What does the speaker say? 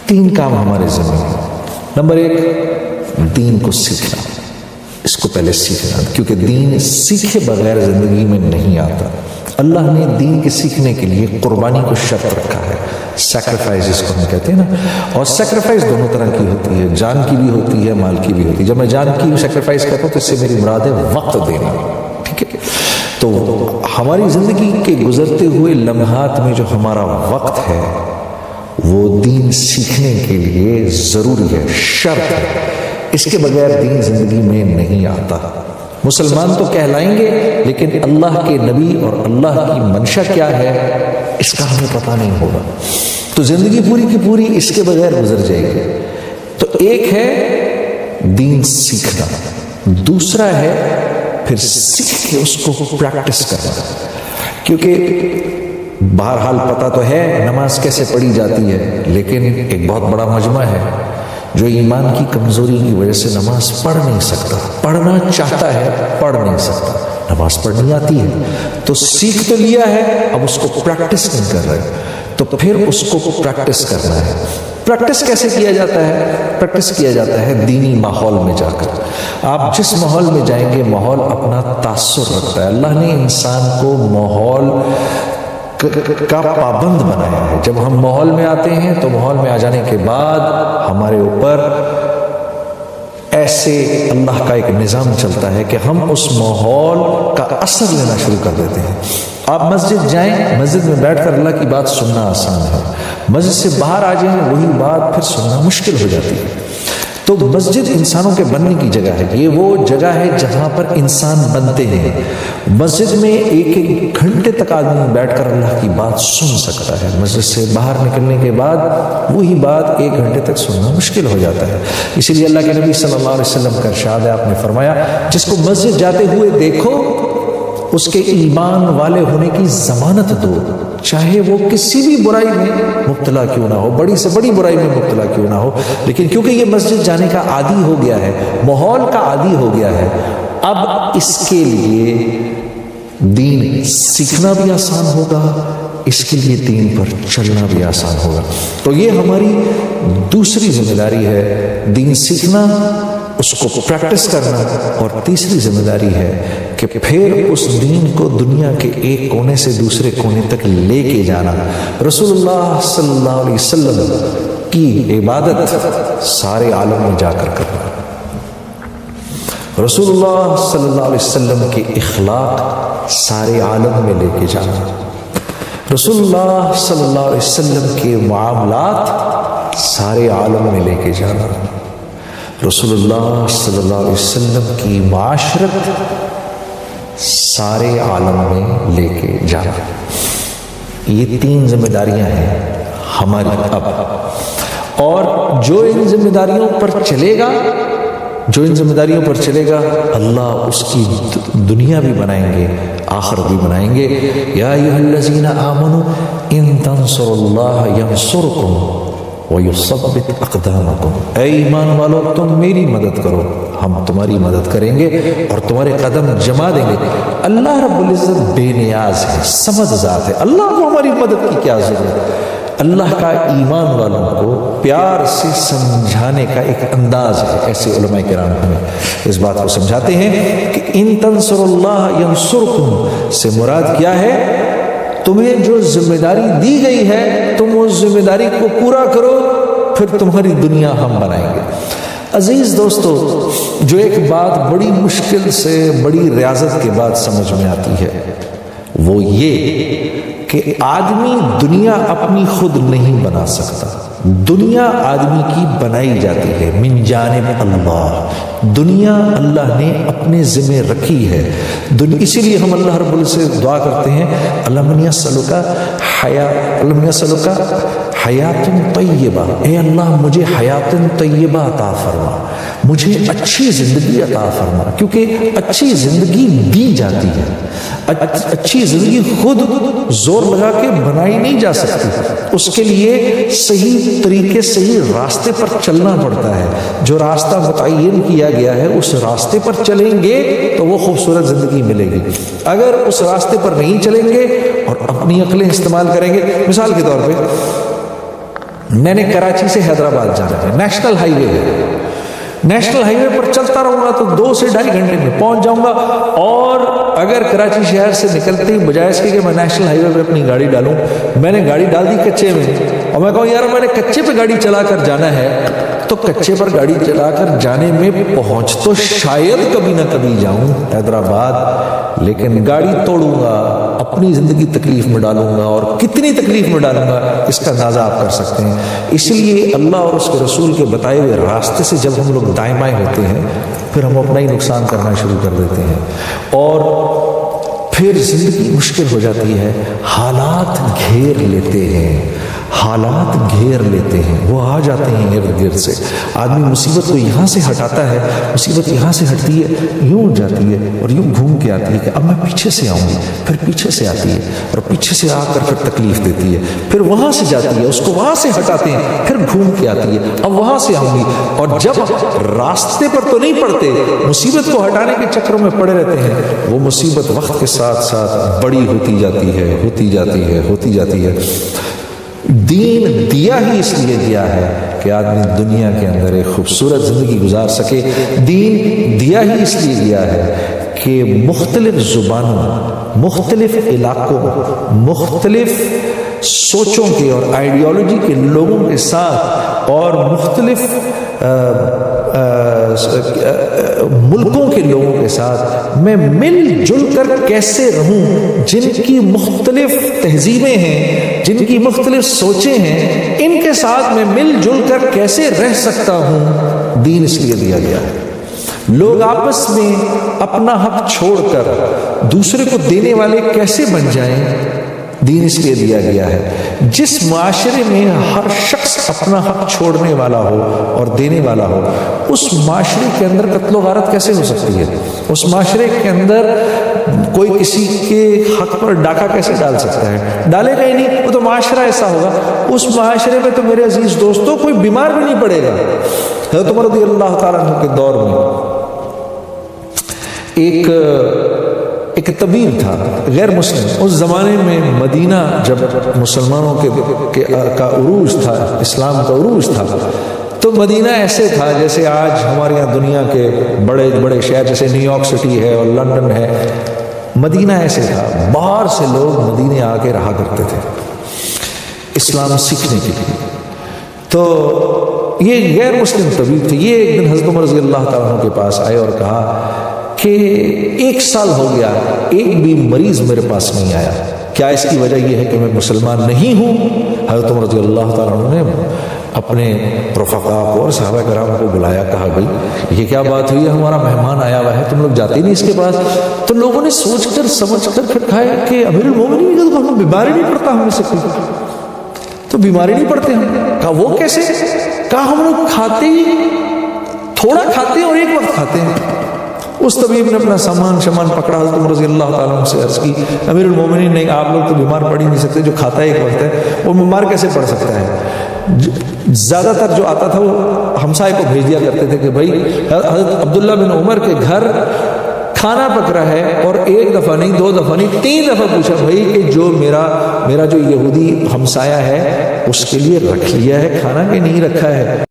3 کام ہمارے ذمہ ہیں۔ نمبر 1، دین کو سیکھنا، اس کو پہلے سیکھنا، کیونکہ دین سیکھے بغیر زندگی میں نہیں آتا۔ اللہ نے دین کے سیکھنے کے لیے قربانی کو شرط رکھا ہے، سیکریفائز جس کو ہم کہتے ہیں نا، اور سیکریفائز دونوں طرح کی ہوتی ہے، جان کی بھی ہوتی ہے، مال کی بھی ہوتی ہے۔ جب میں جان کی سیکریفائز کہتا ہوں تو اس سے میری مراد ہے وقت دینا، ٹھیک ہے؟ تو ہماری زندگی کے گزرتے ہوئے لمحات میں جو ہمارا وقت ہے وہ دین سیکھنے کے لیے ضروری ہے، شرط ہے، اس کے بغیر دین زندگی میں نہیں آتا۔ مسلمان تو کہلائیں گے لیکن اللہ کے نبی اور اللہ کی منشا کیا ہے اس کا ہمیں پتہ نہیں ہوگا، تو زندگی پوری کی پوری اس کے بغیر گزر جائے گی۔ تو ایک ہے دین سیکھنا، دوسرا ہے پھر سیکھ کے اس کو پریکٹس کرنا، کیونکہ بہرحال پتہ تو ہے نماز کیسے پڑھی جاتی ہے، لیکن ایک بہت بڑا مجمع ہے جو ایمان کی کمزوری کی وجہ سے نماز پڑھ نہیں سکتا، پڑھنا چاہتا ہے پڑھ نہیں سکتا، نماز پڑھنی آتی ہے تو سیکھ تو لیا ہے، اب اس کو پریکٹس نہیں کر رہے، تو پھر اس کو پریکٹس کرنا ہے۔ پریکٹس کیسے کیا جاتا ہے؟ پریکٹس کیا جاتا ہے دینی ماحول میں جا کر۔ آپ جس ماحول میں جائیں گے ماحول اپنا تاثر رکھتا ہے۔ اللہ نے انسان کو ماحول کا پابند بنایا ہے۔ جب ہم ماحول میں آتے ہیں تو ماحول میں آ جانے کے بعد ہمارے اوپر ایسے اللہ کا ایک نظام چلتا ہے کہ ہم اس ماحول کا اثر لینا شروع کر دیتے ہیں۔ آپ مسجد جائیں، مسجد میں بیٹھ کر اللہ کی بات سننا آسان ہے، مسجد سے باہر آ جائیں وہی بات پھر سننا مشکل ہو جاتی ہے۔ تو مسجد انسانوں کے بننے کی جگہ ہے، یہ وہ جگہ ہے جہاں پر انسان بنتے ہیں۔ مسجد میں ایک ایک گھنٹے تک آدمی بیٹھ کر اللہ کی بات سن سکتا ہے، مسجد سے باہر نکلنے کے بعد وہی بات 1 گھنٹے تک سننا مشکل ہو جاتا ہے۔ اسی لیے اللہ کے نبی صلی اللہ علیہ وسلم کا ارشاد ہے، آپ نے فرمایا جس کو مسجد جاتے ہوئے دیکھو اس کے ایمان والے ہونے کی ضمانت دو، چاہے وہ کسی بھی برائی میں مبتلا کیوں نہ ہو، بڑی سے بڑی برائی میں مبتلا کیوں نہ ہو، لیکن کیونکہ یہ مسجد جانے کا عادی ہو گیا ہے، ماحول کا عادی ہو گیا ہے، اب اس کے لیے دین سیکھنا بھی آسان ہوگا، اس کے لیے دین پر چلنا بھی آسان ہوگا۔ تو یہ ہماری دوسری ذمہ داری ہے، دین سیکھنا، اس کو پریکٹس کرنا، اور تیسری ذمہ داری ہے کہ پھر اس دین کو دنیا کے ایک کونے سے دوسرے کونے تک لے کے جانا۔ رسول اللہ صلی اللہ علیہ وسلم کی عبادت سارے عالم میں جا کر کرنا، رسول اللہ صلی اللہ علیہ وسلم کے اخلاق سارے عالم میں لے کے جانا، رسول اللہ صلی اللہ علیہ وسلم کے معاملات سارے عالم میں لے کے جانا، رسول اللہ صلی اللہ علیہ وسلم کی معاشرت سارے عالم میں لے کے جانا۔ یہ 3 ذمہ داریاں ہیں ہماری اب، اور جو ان ذمہ داریوں پر چلے گا، جو ان ذمہ داریوں پر چلے گا، اللہ اس کی دنیا بھی بنائیں گے، آخرت بھی بنائیں گے۔ یا ایھا الذین آمنوا ان تنصروا اللہ ینصرکم وَيُثَبِّتْ أَقْدَامَكُمْ، اے ایمان والو تم میری مدد کرو ہم تمہاری مدد کریں گے اور تمہارے قدم جما دیں گے۔ اللہ رب العزت بے نیاز ہے، صمد ذات ہے، اللہ کو ہماری مدد کی کیا ضرورت۔ اللہ کا ایمان والوں کو پیار سے سمجھانے کا ایک انداز ہے، ایسے علماء کرام ہمیں اس بات کو سمجھاتے ہیں کہ ان تنصروا اللہ ینصرکم سے مراد کیا ہے، تمہیں جو ذمہ داری دی گئی ہے تم اس ذمہ داری کو پورا کرو، پھر تمہاری دنیا ہم بنائیں گے۔ عزیز دوستو، جو ایک بات بڑی مشکل سے بڑی ریاضت کے بعد سمجھ میں آتی ہے وہ یہ کہ آدمی دنیا اپنی خود نہیں بنا سکتا، دنیا آدمی کی بنائی جاتی ہے من جانب اللہ، دنیا اللہ نے اپنے ذمہ رکھی ہے۔ اسی لیے ہم اللہ رب العزت سے دعا کرتے ہیں اللہم یسألک حیات طیبہ، اے اللہ مجھے حیات طیبہ عطا فرما، مجھے اچھی زندگی عطا فرما، کیونکہ اچھی زندگی دی جاتی ہے، اچھی زندگی خود زور لگا کے بنائی نہیں جا سکتی، اس کے لیے صحیح طریقے صحیح راستے پر چلنا پڑتا ہے۔ جو راستہ متعین کیا گیا ہے اس راستے پر چلیں گے تو وہ خوبصورت زندگی ملے گی، اگر اس راستے پر نہیں چلیں گے اور اپنی عقلیں استعمال کریں گے، مثال کے طور پہ میں نے کراچی سے حیدرآباد جانا ہے، نیشنل ہائی وے ہے، نیشنل ہائی وے پر چلتا رہوں گا تو 2 سے 2.5 گھنٹے میں پہنچ جاؤں گا. اور اگر کراچی شہر سے نکلتے ہی بجائے اس کے کہ میں نیشنل ہائی وے پہ اپنی گاڑی ڈالوں، میں نے گاڑی ڈال دی کچے میں، اور میں کہوں یار میں نے کچے پہ گاڑی چلا کر جانا ہے، تو کچے پر گاڑی چلا کر جانے میں پہنچ تو شاید کبھی نہ کبھی جاؤں حیدرآباد، لیکن گاڑی توڑوں گا، اپنی زندگی تکلیف میں ڈالوں گا، اور کتنی تکلیف میں ڈالوں گا اس کا اندازہ آپ کر سکتے ہیں. اس لیے اللہ اور اس کے رسول کے بتائے ہوئے راستے سے جب ہم لوگ دائیں بائیں ہوتے ہیں پھر ہم اپنا ہی نقصان کرنا شروع کر دیتے ہیں، اور پھر زندگی مشکل ہو جاتی ہے. حالات گھیر لیتے ہیں، حالات گھیر لیتے ہیں، وہ آ جاتے ہیں ارد گرد سے. آدمی مصیبت کو یہاں سے ہٹاتا ہے، مصیبت یہاں سے ہٹتی ہے، یوں جاتی ہے اور یوں گھوم کے آتی ہے کہ اب میں پیچھے سے آؤں گی، پھر پیچھے سے آتی ہے اور پیچھے سے آ کر پھر تکلیف دیتی ہے، پھر وہاں سے جاتی ہے، اس کو وہاں سے ہٹاتے ہیں، پھر گھوم کے آتی ہے، اب وہاں سے آؤں گی. اور جب راستے پر تو نہیں پڑتے، مصیبت کو ہٹانے کے چکروں میں پڑے رہتے ہیں، وہ مصیبت وقت کے ساتھ ساتھ بڑی ہوتی جاتی ہے، ہوتی جاتی ہے، ہوتی جاتی ہے. دین دیا ہی اس لیے دیا ہے کہ آدمی دنیا کے اندر ایک خوبصورت زندگی گزار سکے. دین دیا ہی اس لیے دیا ہے کہ مختلف زبانوں، مختلف علاقوں، مختلف سوچوں کے اور آئیڈیالوجی کے لوگوں کے ساتھ اور مختلف ملکوں کے لوگوں کے ساتھ میں مل جل کر کیسے رہوں، جن کی مختلف تہذیبیں ہیں، جن کی مختلف سوچیں ہیں، ان کے ساتھ میں مل جل کر کیسے رہ سکتا ہوں. دین اس لیے دیا گیا ہے. لوگ آپس میں اپنا حق چھوڑ کر دوسرے کو دینے والے کیسے بن جائیں، دین اس لیے دیا گیا ہے. جس معاشرے میں ہر شخص اپنا حق چھوڑنے والا ہو اور دینے والا ہو، اس معاشرے کے اندر قتل و غارت کیسے ہو سکتی ہے؟ اس معاشرے کے اندر کوئی کسی کے حق پر ڈاکہ کیسے ڈال سکتا ہے؟ ڈالے گا ہی نہیں، وہ تو معاشرہ ایسا ہوگا. اس معاشرے میں تو میرے عزیز دوستوں کوئی بیمار بھی نہیں پڑے گا. حضرت عمر رضی اللہ تعالیٰ عنہ کے دور میں ایک طبیب تھا غیر مسلم. اس زمانے میں مدینہ جب مسلمانوں کا عروج تھا، اسلام کا عروج تھا، تو مدینہ ایسے تھا جیسے آج ہمارے یہاں دنیا کے بڑے بڑے شہر جیسے نیو یارک سٹی ہے اور لندن ہے. مدینہ ایسے تھا، باہر سے لوگ مدینے آ کے رہا کرتے تھے اسلام سیکھنے کے لیے. تو یہ غیر مسلم طبیب تھے. یہ ایک دن حضرت عمر رضی اللہ تعالیٰ عنہ کے پاس آئے اور کہا کہ 1 سال ہو گیا ایک بھی مریض میرے پاس نہیں آیا، کیا اس کی وجہ یہ ہے کہ میں مسلمان نہیں ہوں؟ حضرت عمر رضی اللہ تعالیٰ عنہ نے اپنے رفقاء کو اور صحابہ کرام کو بلایا، کہا بھائی یہ کیا بات ہوئی ہے، ہمارا مہمان آیا ہوا ہے، تم لوگ جاتے نہیں اس کے پاس؟ تو لوگوں نے سوچ کر سمجھ کر پھر کہا کہ امیر المومنین کو ہم بیماری نہیں پڑتا ہم میں سے کوئی، تو بیماری نہیں پڑتے ہم. کہا وہ کیسے؟ کہا ہم لوگ کھاتے ہی تھوڑا کھاتے ہیں اور ایک وقت کھاتے ہیں. اس طبیب نے اپنا سامان پکڑا، حضرت عمر رضی اللہ تعالیٰ عنہ سے عرض کی امیر المومنین نہیں، آپ لوگ تو بیمار پڑ ہی نہیں سکتے، جو کھاتا ہے ایک وقت ہے وہ بیمار کیسے پڑ سکتا ہے؟ زیادہ تر جو آتا تھا وہ ہمسائے کو بھیج دیا کرتے تھے کہ بھائی حضرت عبداللہ بن عمر کے گھر کھانا پک رہا ہے، اور 1 دفعہ نہیں 2 دفعہ نہیں 3 دفعہ پوچھا بھائی کہ جو میرا جو یہودی ہمسایہ ہے اس کے لیے رکھ لیا ہے کھانا کہ نہیں رکھا ہے؟